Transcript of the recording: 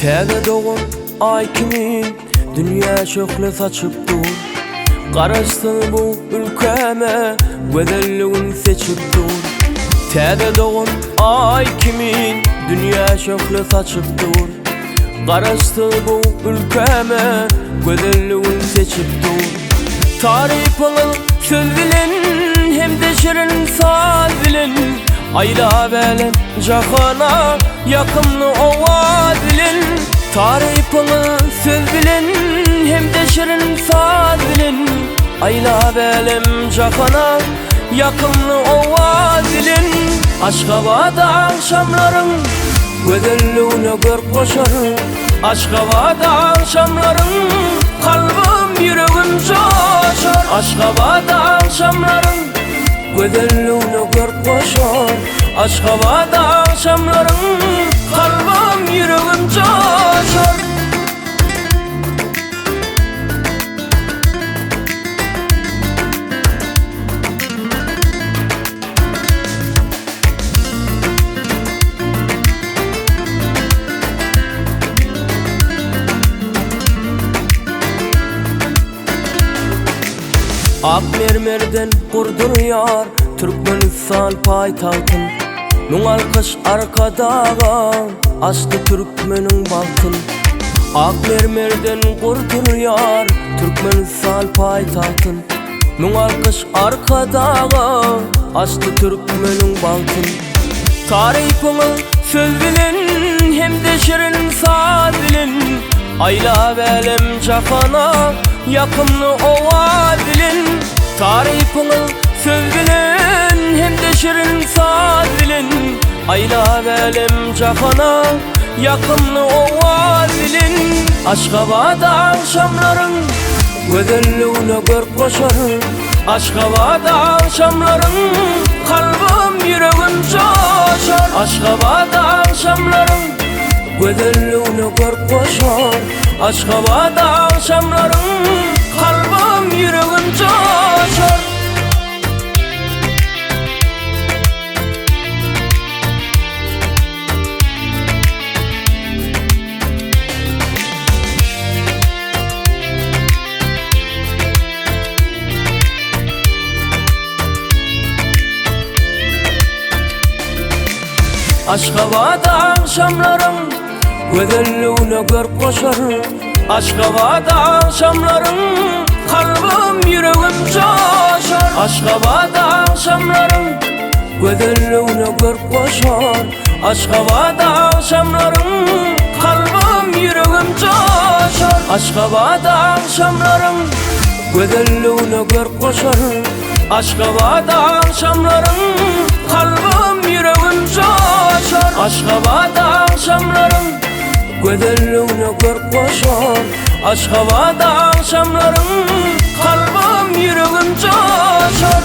Täze doğan ay kimin dünya şöhle saçıp dur. Garaşsın bu ülkeme gözelligin seçip dur. Täze doğan ay kimin dünya şöhle saçıp dur. Garaşsın bu ülkeme gözelligin seçip dur. Tarifini söz bilen hem de şirin saz bilen, ayla belen jahana yakınlı ovaz bilen. Tarifini söz bilen hem de şirin saz bilen, ayla belen jahana yakınlı ovaz bilen. Aşkabada akşamların gözelliğine gör koşar. Aşkabada akşamların kalbim yüreğim coşar. Aşkabada akşamların gözelliğine gör koşar. Aşkabada akşamların kalbim yüreğim coşar. Ak mermerden kurdur yar Türkmenistan paytahtın. Müň alkış arkadaga açtı Türkmenin baltın. Ak mermerden kurdur yar Türkmenistan paytahtın. Müň alkış arkadaga açtı Türkmenin baltın. Tarifini söz bilen hem de şirin saz bilen, ayla belem jahana yakınlı ovaz bilen. Tarifini söz bilen hem de şirin saz bilen, ayla belem jahana yakınlı ovaz bilen. Aşkabada akşamların gözelliğine gör koşar. Aşkabada akşamların kalbim yüreğim coşar. Aşkabada akşamların gözelliğine gör koşar. Aşkabada akşamların kalbim yüreğim coşar. Aşkabada akşamların gözelliğine gör koşar. Aşkabada akşamların kalbim yüreğim coşar. Aşkabada akşamların gözelliğine gör koşar. Aşkabada akşamların kalbim yüreğim coşar. Aşkabada akşamların gözelliğine gör koşar. Aşkabada akşamların kalbim yüreğim coşar. Aşkabada akşamların gözelliğine gör koşar. Aşkabada akşamların kalbim yüreğim coşar.